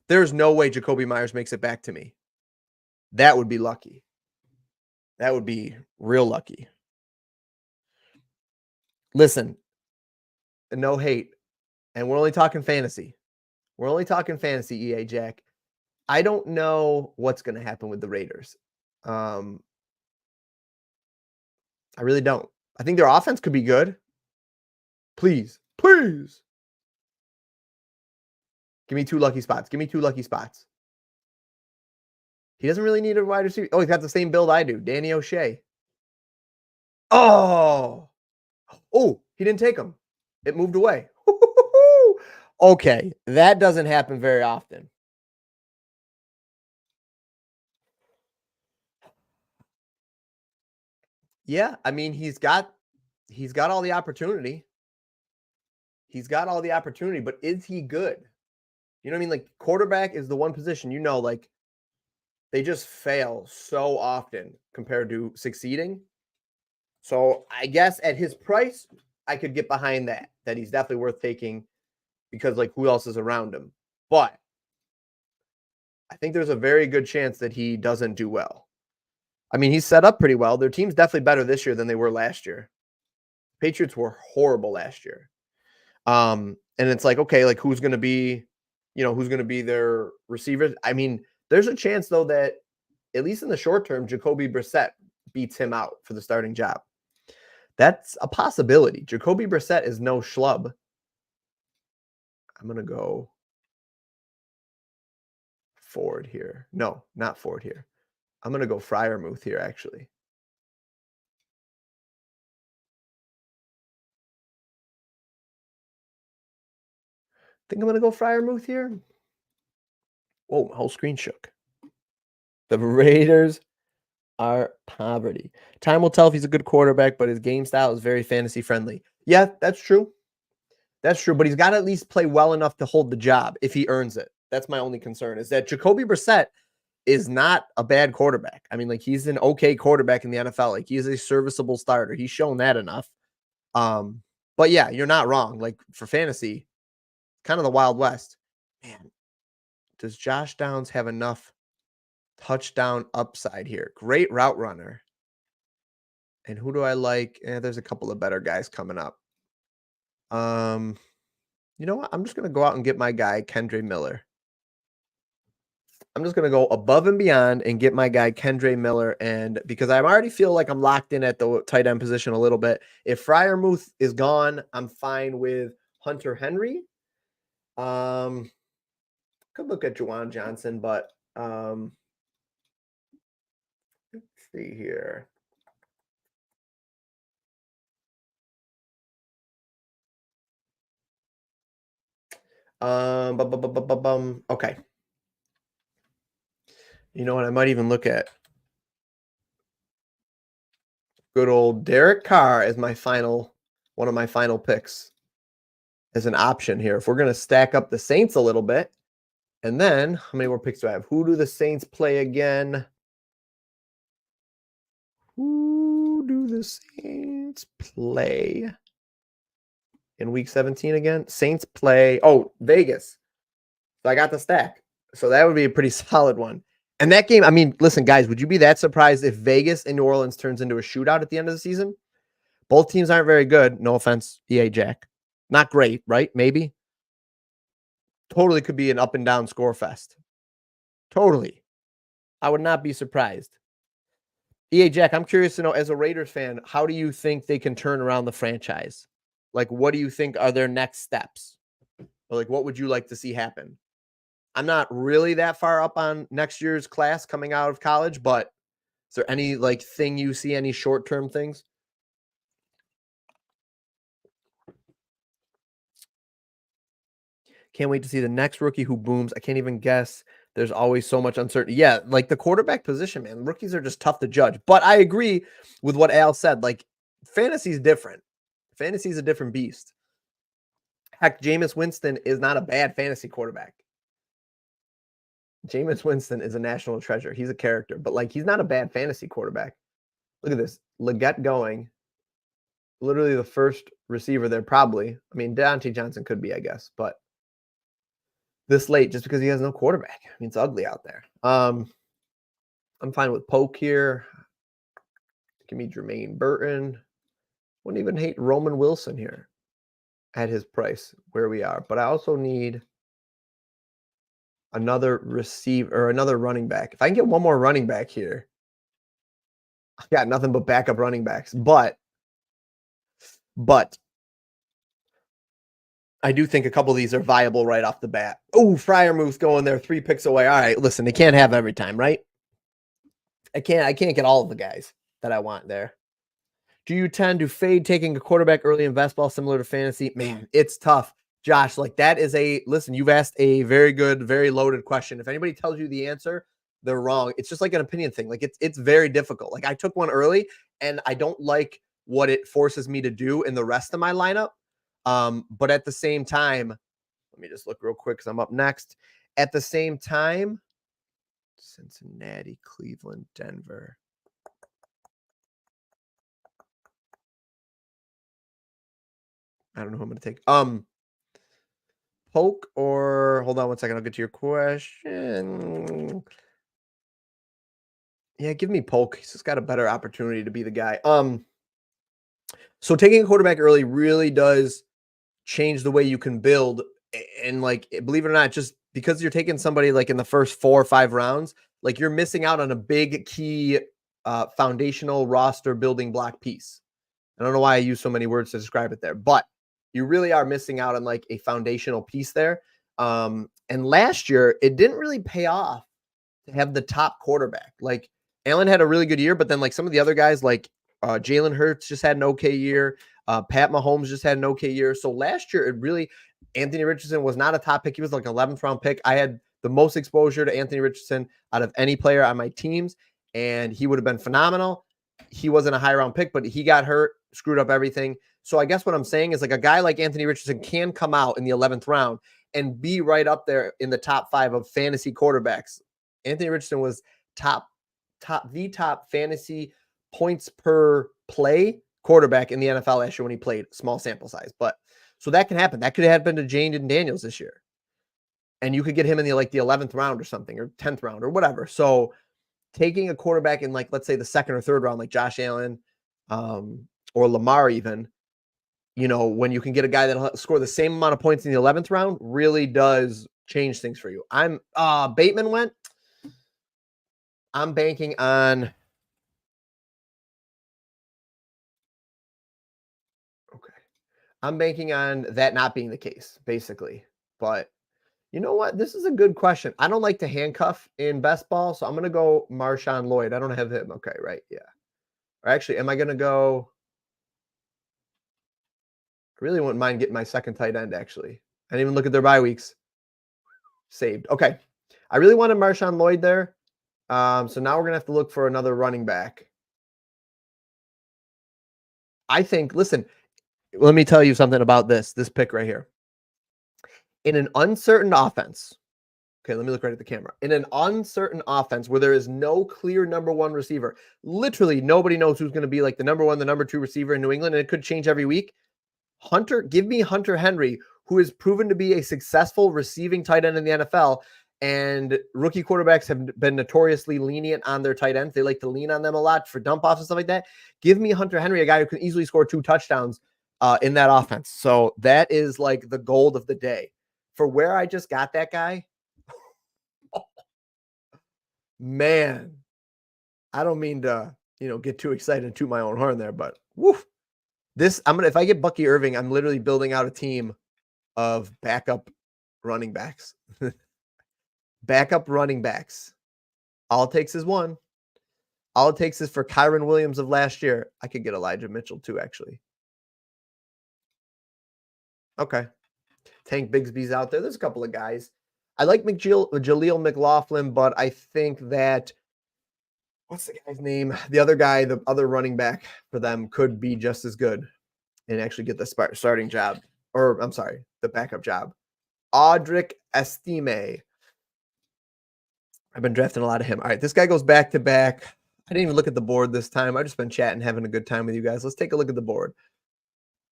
There's no way Jacoby Myers makes it back to me. That would be lucky. That would be real lucky. Listen, no hate. And we're only talking fantasy. We're only talking fantasy, EA Jack. I don't know what's going to happen with the Raiders. I really don't. I think their offense could be good. Please. Give me 2 lucky spots. He doesn't really need a wide receiver. Oh, he's got the same build I do. Danny O'Shea. Oh, he didn't take him. It moved away. Okay, that doesn't happen very often. Yeah, I mean, he's got all the opportunity. But is he good? You know what I mean? Like quarterback is the one position, like they just fail so often compared to succeeding. So I guess at his price, I could get behind that he's definitely worth taking because like who else is around him? But I think there's a very good chance that he doesn't do well. I mean, he's set up pretty well. Their team's definitely better this year than they were last year. Patriots were horrible last year. And it's like, okay, like who's going to be their receivers? I mean, there's a chance though that at least in the short term, Jacoby Brissett beats him out for the starting job. That's a possibility. Jacoby Brissett is no schlub. I'm going to go Ford here. No, not Ford here. I'm going to go Freiermuth here, actually. I think I'm going to go Freiermuth here. Whoa, my whole screen shook. The Raiders are poverty. Time will tell if he's a good quarterback, but his game style is very fantasy friendly. Yeah, that's true. That's true, but he's got to at least play well enough to hold the job if he earns it. That's my only concern is that Jacoby Brissett is not a bad quarterback. I mean, like he's an okay quarterback in the NFL. Like he's a serviceable starter. He's shown that enough. But yeah, you're not wrong. Like for fantasy, kind of the Wild West. Man, does Josh Downs have enough touchdown upside here? Great route runner. And who do I like? There's a couple of better guys coming up. You know what? I'm just going to go out and get my guy, Kendre Miller. I'm just going to go above and beyond and get my guy, Kendre Miller. And because I already feel like I'm locked in at the tight end position a little bit. If Freiermuth is gone, I'm fine with Hunter Henry. Could look at Juwan Johnson, but let's see here. Okay. You know what? I might even look at good old Derek Carr as one of my final picks as an option here. If we're going to stack up the Saints a little bit, and then how many more picks do I have? Who do the Saints play again? Who Who do the Saints play in week 17 again? Saints play, Vegas. So I got the stack. So that would be a pretty solid one. And that game, I mean, listen, guys, would you be that surprised if Vegas and New Orleans turns into a shootout at the end of the season? Both teams aren't very good. No offense, EA Jack. Not great, right? Maybe. Totally could be an up and down score fest. Totally. I would not be surprised. EA Jack, I'm curious to know, as a Raiders fan, how do you think they can turn around the franchise? Like, what do you think are their next steps? Or like, what would you like to see happen? I'm not really that far up on next year's class coming out of college, but is there any like thing you see, any short-term things? Can't wait to see the next rookie who booms. I can't even guess. There's always so much uncertainty. Yeah, like the quarterback position, man. Rookies are just tough to judge. But I agree with what Al said. Like, fantasy's different. Fantasy's a different beast. Heck, Jameis Winston is not a bad fantasy quarterback. Jameis Winston is a national treasure. He's a character, but like he's not a bad fantasy quarterback. Look at this. Leggett going. Literally the first receiver there, probably. I mean, Deontay Johnson could be, I guess, but this late just because he has no quarterback. I mean, it's ugly out there. I'm fine with Polk here. Give me Jermaine Burton. Wouldn't even hate Roman Wilson here at his price where we are. But I also need another receiver or another running back. If I can get one more running back here, I've got nothing but backup running backs. But I do think a couple of these are viable right off the bat. Oh, Freiermuth's going there 3 picks away. All right, listen, they can't have every time, right? I can't get all of the guys that I want there. Do you tend to fade taking a quarterback early in best ball similar to fantasy? Man, it's tough. Josh, like that is listen, you've asked a very good, very loaded question. If anybody tells you the answer, they're wrong. It's just like an opinion thing. Like it's very difficult. Like I took one early and I don't like what it forces me to do in the rest of my lineup. But at the same time, let me just look real quick because I'm up next. At the same time, Cincinnati, Cleveland, Denver. I don't know who I'm going to take. Polk or hold on one second. I'll get to your question. Yeah, give me Polk. He's just got a better opportunity to be the guy. So taking a quarterback early really does change the way you can build. And like, believe it or not, just because you're taking somebody like in the first 4 or 5 rounds, like you're missing out on a big key foundational roster building block piece. I don't know why I use so many words to describe it there, but you really are missing out on like a foundational piece there. And last year, it didn't really pay off to have the top quarterback. Like Allen had a really good year, but then like some of the other guys like Jalen Hurts just had an okay year. Pat Mahomes just had an okay year. So last year, it really, Anthony Richardson was not a top pick. He was like an 11th round pick. I had the most exposure to Anthony Richardson out of any player on my teams, and he would have been phenomenal. He wasn't a high round pick, but he got hurt, screwed up everything. So I guess what I'm saying is like a guy like Anthony Richardson can come out in the 11th round and be right up there in the top 5 of fantasy quarterbacks. Anthony Richardson was top fantasy points per play quarterback in the NFL last year when he played. Small sample size, but so that can happen. That could happen to Jaden Daniels this year, and you could get him in the 11th round or something, or 10th round or whatever. So taking a quarterback in like, let's say the 2nd or 3rd round, like Josh Allen or Lamar even, you know, when you can get a guy that'll score the same amount of points in the 11th round really does change things for you. Bateman went. I'm banking on. Okay. I'm banking on that not being the case, basically. But you know what? This is a good question. I don't like to handcuff in best ball, so I'm going to go Marshawn Lloyd. I don't have him. Okay, right. Yeah. Or actually, am I going to go? I really wouldn't mind getting my second tight end, actually. I didn't even look at their bye weeks. Saved. Okay. I really wanted Marshawn Lloyd there. So now we're going to have to look for another running back. I think, listen, let me tell you something about this pick right here. In an uncertain offense, Okay, let me look right at the camera. In an uncertain offense where there is no clear number one receiver, literally nobody knows who's going to be like the number one, the number two receiver in New England, and it could change every week. Give me Hunter Henry, who is proven to be a successful receiving tight end in the NFL. And rookie quarterbacks have been notoriously lenient on their tight ends. They like to lean on them a lot for dump offs and stuff like that. Give me Hunter Henry, a guy who can easily score 2 touchdowns in that offense. So that is like the gold of the day. For where I just got that guy, man, I don't mean to, get too excited and toot my own horn there, but woof. If I get Bucky Irving, I'm literally building out a team of backup running backs. Backup running backs. All it takes is one. All it takes is for Kyron Williams of last year. I could get Elijah Mitchell too, actually. Okay. Tank Bigsby's out there. There's a couple of guys. I like Jaleel McLaughlin, but I think that what's the guy's name? The other guy, the other running back for them could be just as good and actually get the starting job. Or, I'm sorry, the backup job. Audric Estime. I've been drafting a lot of him. All right, this guy goes back to back. I didn't even look at the board this time. I've just been chatting, having a good time with you guys. Let's take a look at the board.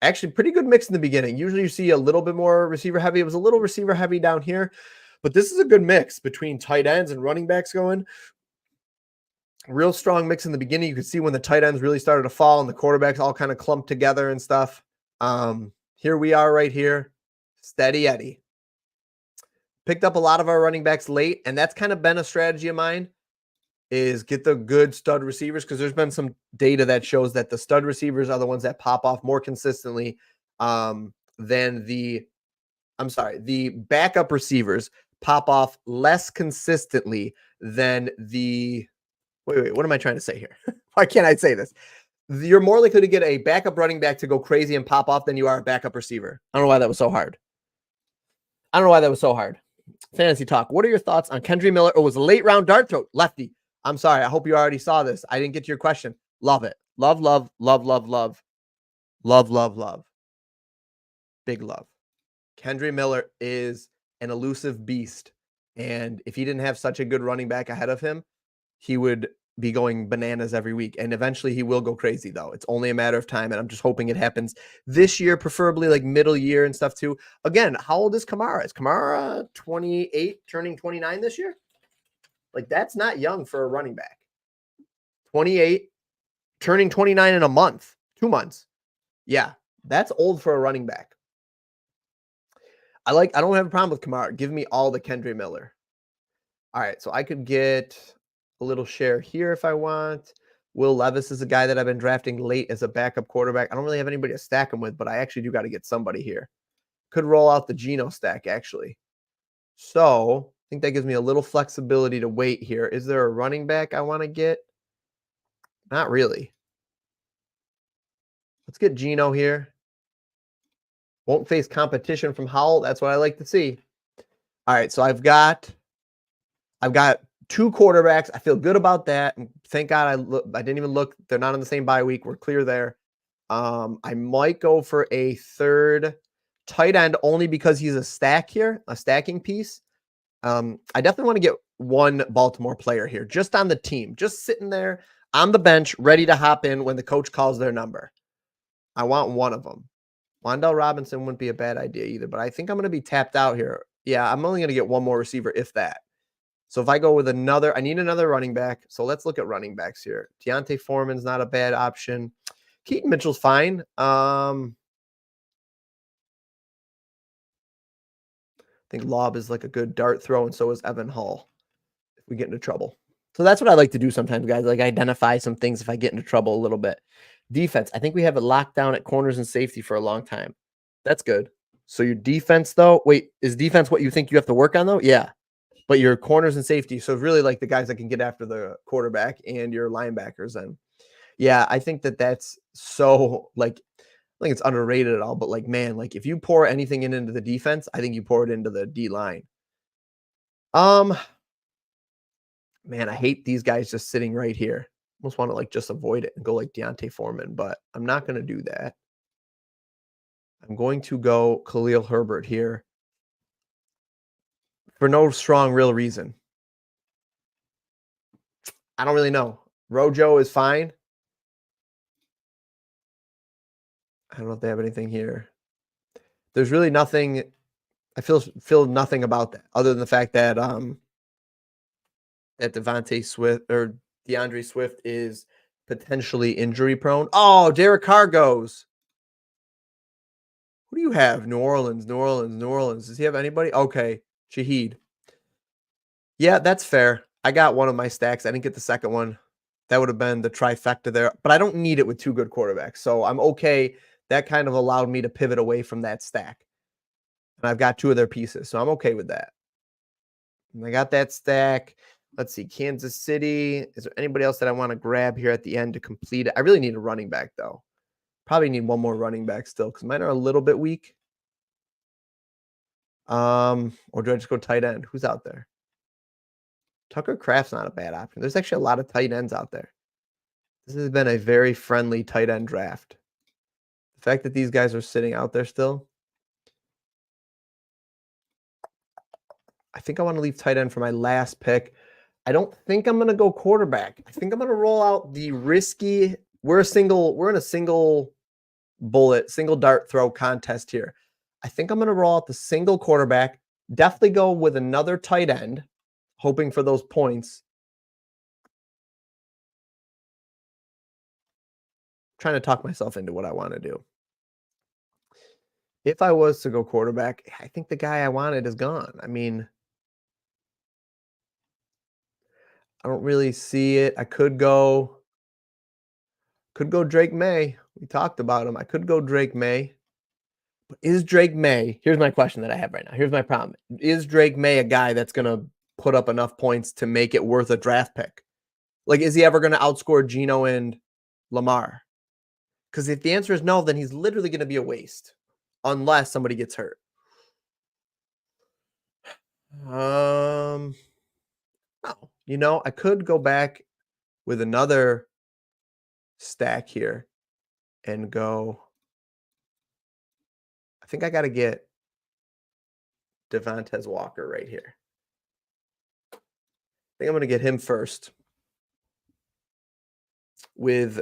Actually, pretty good mix in the beginning. Usually you see a little bit more receiver heavy. It was a little receiver heavy down here, but this is a good mix between tight ends and running backs going. Real strong mix in the beginning. You could see when the tight ends really started to fall and the quarterbacks all kind of clumped together and stuff. Here we are right here. Steady Eddie. Picked up a lot of our running backs late, and that's kind of been a strategy of mine, is get the good stud receivers, because there's been some data that shows that the stud receivers are the ones that pop off more consistently than the backup receivers pop off less consistently than the wait, what am I trying to say here? Why can't I say this? You're more likely to get a backup running back to go crazy and pop off than you are a backup receiver. I don't know why that was so hard. Fantasy talk. What are your thoughts on Kendry Miller? It was a late round dart throw. Lefty. I'm sorry. I hope you already saw this. I didn't get to your question. Love it. Love. Big love. Kendry Miller is an elusive beast. And if he didn't have such a good running back ahead of him, he would be going bananas every week. And eventually he will go crazy, though. It's only a matter of time. And I'm just hoping it happens this year, preferably like middle year and stuff too. Again, how old is Kamara? Is Kamara 28, turning 29 this year? Like, that's not young for a running back. 28, turning 29 in a month, 2 months. Yeah, that's old for a running back. I don't have a problem with Kamara. Give me all the Kendry Miller. All right, so I could get a little share here if I want. Will Levis is a guy that I've been drafting late as a backup quarterback. I don't really have anybody to stack him with, but I actually do got to get somebody here. Could roll out the Geno stack, actually. So I think that gives me a little flexibility to wait here. Is there a running back I want to get? Not really. Let's get Geno here. Won't face competition from Howell. That's what I like to see. All right, so I've got 2 quarterbacks. I feel good about that. And thank God I didn't even look. They're not on the same bye week. We're clear there. I might go for a third tight end only because he's a stacking piece. I definitely want to get one Baltimore player here, just on the team, just sitting there on the bench, ready to hop in when the coach calls their number. I want one of them. Wan'Dale Robinson wouldn't be a bad idea either, but I think I'm going to be tapped out here. Yeah, I'm only going to get one more receiver, if that. So if I go with I need another running back. So let's look at running backs here. Deontay Foreman's not a bad option. Keaton Mitchell's fine. I think Lob is like a good dart throw, and so is Evan Hall if we get into trouble. So that's what I like to do sometimes, guys. Like, identify some things if I get into trouble a little bit. Defense. I think we have it locked down at corners and safety for a long time. That's good. So your defense, though, wait, is defense what you think you have to work on, though? Yeah. But your corners and safety, so really like the guys that can get after the quarterback and your linebackers. And yeah, I think that's so, like, I think it's underrated at all. But like, man, like if you pour anything into the defense, I think you pour it into the D line. Man, I hate these guys just sitting right here. Almost want to like just avoid it and go like Deontay Foreman, but I'm not going to do that. I'm going to go Khalil Herbert here. for no strong real reason. I don't really know. Rojo is fine. I don't know if they have anything here. There's really nothing. I feel nothing about that other than the fact that that Devontae Swift or DeAndre Swift is potentially injury prone. Oh, Derek Carr goes. Who do you have? New Orleans, New Orleans, New Orleans. Does he have anybody? Okay, Shaheed. Yeah, that's fair. I got one of my stacks. I didn't get the second one. That would have been the trifecta there, but I don't need it with two good quarterbacks. So I'm okay. That kind of allowed me to pivot away from that stack. And I've got two of their pieces. So I'm okay with that. And I got that stack. Let's see. Kansas City. Is there anybody else that I want to grab here at the end to complete it? I really need a running back, though. Probably need one more running back still because mine are a little bit weak. Or do I just go tight end? Who's out there? Tucker Kraft's not a bad option. There's actually a lot of tight ends out there. This has been a very friendly tight end draft. The fact that these guys are sitting out there still, I think I want to leave tight end for my last pick. I don't think I'm going to go quarterback. I think I'm going to roll out the risky. We're in a single bullet, single dart throw contest here. I think I'm going to roll out the single quarterback. Definitely go with another tight end, hoping for those points. Trying to talk myself into what I want to do. If I was to go quarterback, I think the guy I wanted is gone. I mean, I don't really see it. I could go Drake May. We talked about him. I could go Drake May. But is Drake May, here's my question that I have right now. Here's my problem. Is Drake May a guy that's going to put up enough points to make it worth a draft pick? Like, is he ever going to outscore Geno and Lamar? Because if the answer is no, then he's literally going to be a waste unless somebody gets hurt. No. You know, I could go back with another stack here and go. I think I got to get Devontae Walker right here. I think I'm going to get him first with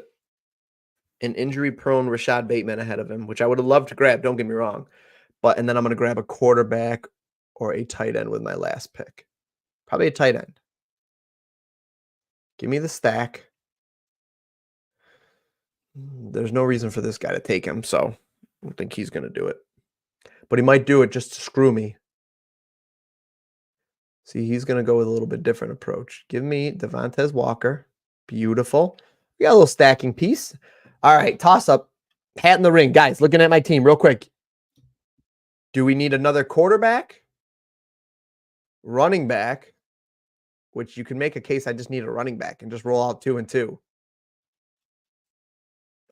an injury-prone Rashad Bateman ahead of him, which I would have loved to grab, don't get me wrong. And then I'm going to grab a quarterback or a tight end with my last pick. Probably a tight end. Give me the stack. There's no reason for this guy to take him, so I don't think he's going to do it. But he might do it just to screw me. See, he's going to go with a little bit different approach. Give me Devontae Walker. Beautiful. We got a little stacking piece. All right, toss up. Hat in the ring. Guys, looking at my team real quick. Do we need another quarterback? Running back? Which you can make a case I just need a running back and just roll out 2 and 2.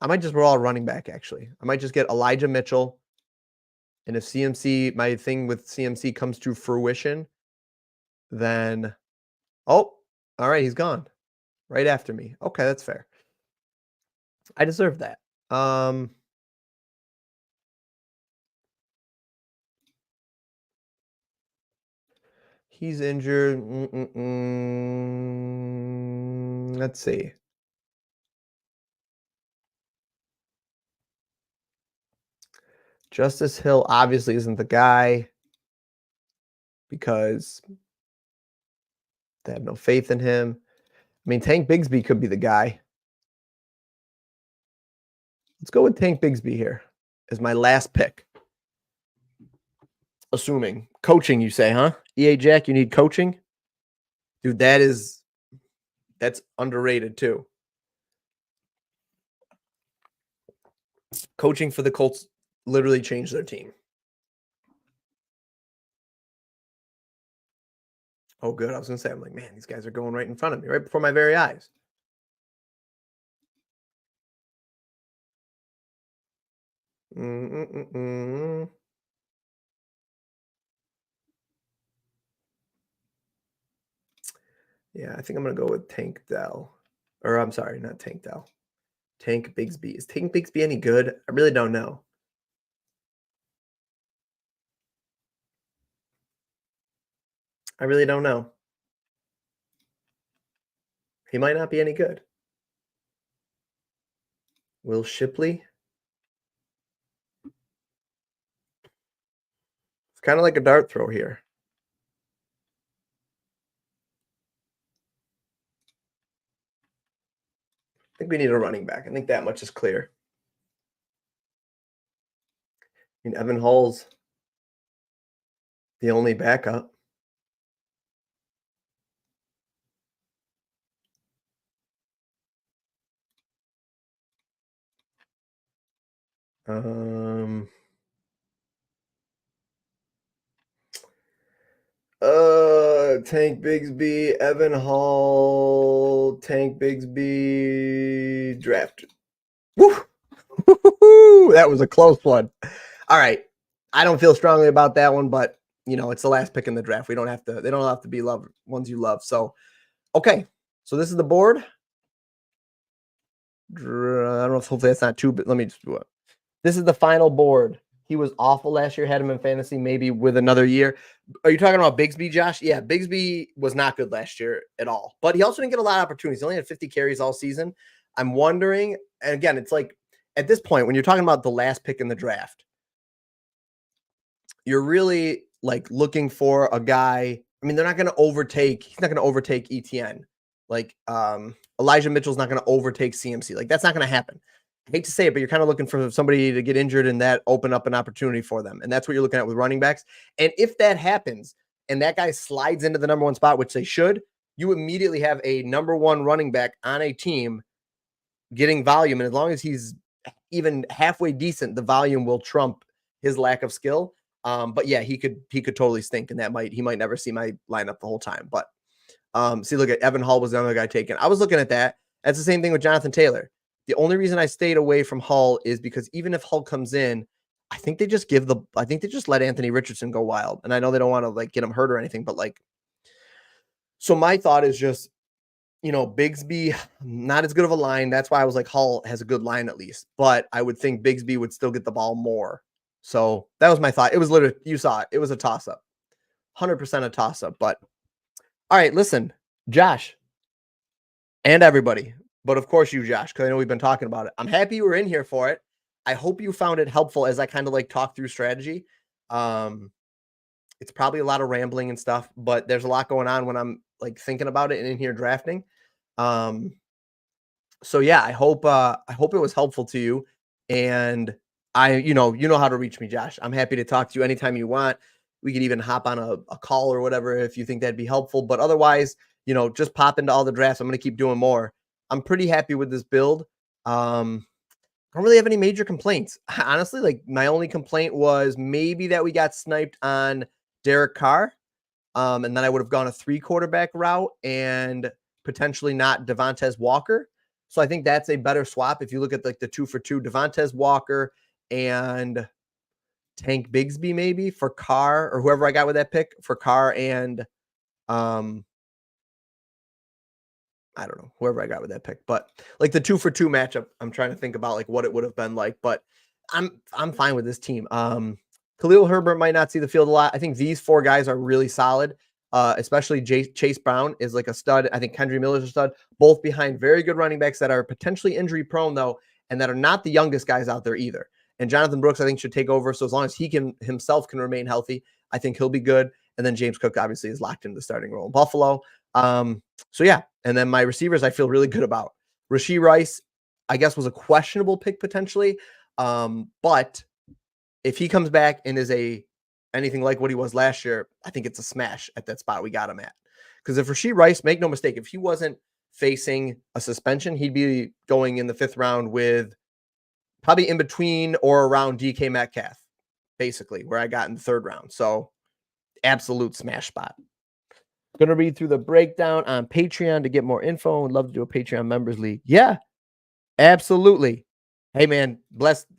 I might just roll out running back, actually. I might just get Elijah Mitchell. And if my thing with CMC comes to fruition, then, oh, all right, he's gone. Right after me. Okay, that's fair. I deserve that. He's injured. Let's see. Justice Hill obviously isn't the guy because they have no faith in him. I mean, Tank Bigsby could be the guy. Let's go with Tank Bigsby here as my last pick. Assuming. Coaching, you say, huh? EA Jack, you need coaching? Dude, that's underrated too. Coaching for the Colts literally changed their team. Oh, good. I was going to say, I'm like, man, these guys are going right in front of me, right before my very eyes. Yeah, I think I'm going to go with Tank Dell. Or I'm sorry, not Tank Dell. Tank Bigsby. Is Tank Bigsby any good? I really don't know. I really don't know. He might not be any good. Will Shipley? It's kind of like a dart throw here. I think we need a running back. I think that much is clear. I mean, Evan Hall's the only backup. Um, Tank Bigsby, Evan Hall, Tank Bigsby, drafted. Woo! That was a close one. All right. I don't feel strongly about that one, but it's the last pick in the draft. They don't have to be ones you love. So, okay. So this is the board. I don't know if hopefully that's not too, but let me just do it. This is the final board. He was awful last year, had him in fantasy, maybe with another year. Are you talking about Bigsby, Josh? Yeah, Bigsby was not good last year at all. But he also didn't get a lot of opportunities. He only had 50 carries all season. I'm wondering, and again, it's like at this point, when you're talking about the last pick in the draft, you're really like looking for a guy. I mean, he's not going to overtake ETN. Like Elijah Mitchell's not going to overtake CMC. Like that's not going to happen. I hate to say it, but you're kind of looking for somebody to get injured and that open up an opportunity for them. And that's what you're looking at with running backs. And if that happens and that guy slides into the number one spot, which they should, you immediately have a number one running back on a team getting volume. And as long as he's even halfway decent, the volume will trump his lack of skill. But yeah, he could totally stink, and he might never see my lineup the whole time. But see, look at Evan Hall was the other guy taken. I was looking at that. That's the same thing with Jonathan Taylor. The only reason I stayed away from Hall is because even if Hall comes in, I think they just let Anthony Richardson go wild. And I know they don't want to like get him hurt or anything, but like, so my thought is just, Bigsby, not as good of a line. That's why I was like, Hall has a good line at least, but I would think Bigsby would still get the ball more. So that was my thought. It was literally, you saw it. It was a toss up, 100% a toss up. But all right, listen, Josh and everybody, but of course you, Josh, because I know we've been talking about it. I'm happy you were in here for it. I hope you found it helpful as I kind of like talk through strategy. It's probably a lot of rambling and stuff, but there's a lot going on when I'm like thinking about it and in here drafting. So yeah, I hope it was helpful to you. And you know how to reach me, Josh. I'm happy to talk to you anytime you want. We could even hop on a call or whatever if you think that'd be helpful. But otherwise, just pop into all the drafts. I'm going to keep doing more. I'm pretty happy with this build. I don't really have any major complaints. Honestly, like my only complaint was maybe that we got sniped on Derek Carr. And then I would have gone a 3 quarterback route and potentially not Devontae Walker. So I think that's a better swap. If you look at like the 2-for-2, Devontae Walker and Tank Bigsby maybe for Carr or whoever I got with that pick for Carr and I don't know, whoever I got with that pick, but like the 2-for-2 matchup, I'm trying to think about like what it would have been like, but I'm fine with this team. Khalil Herbert might not see the field a lot. I think these 4 guys are really solid. Especially Chase Brown is like a stud. I think Kendry Miller's a stud, both behind very good running backs that are potentially injury prone though, and that are not the youngest guys out there either. And Jonathan Brooks, I think, should take over. So as long as he himself can remain healthy, I think he'll be good. And then James Cook obviously is locked into the starting role in Buffalo. So yeah. And then my receivers, I feel really good about. Rashee Rice, I guess, was a questionable pick potentially. But if he comes back and is anything like what he was last year, I think it's a smash at that spot we got him at. Because if Rashee Rice, make no mistake, if he wasn't facing a suspension, he'd be going in the 5th round with probably in between or around DK Metcalf, basically, where I got in the 3rd round. So absolute smash spot. Going to read through the breakdown on Patreon to get more info. Would love to do a Patreon members league. Yeah, absolutely. Hey, man,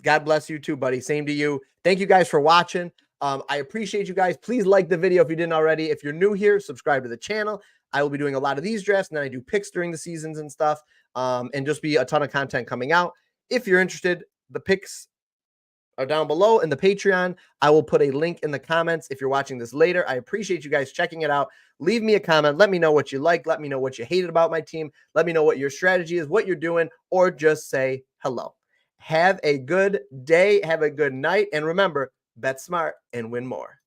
God bless you too, buddy. Same to you. Thank you guys for watching. I appreciate you guys. Please like the video if you didn't already. If you're new here, subscribe to the channel. I will be doing a lot of these drafts, and then I do picks during the seasons and stuff, and just be a ton of content coming out. If you're interested, the picks are down below, and the Patreon, I will put a link in the comments if you're watching this later. I appreciate you guys checking it out. Leave me a comment. Let me know what you like. Let me know what you hated about my team. Let me know what your strategy is, what you're doing, or just say hello. Have a good day. Have a good night. And remember, bet smart and win more.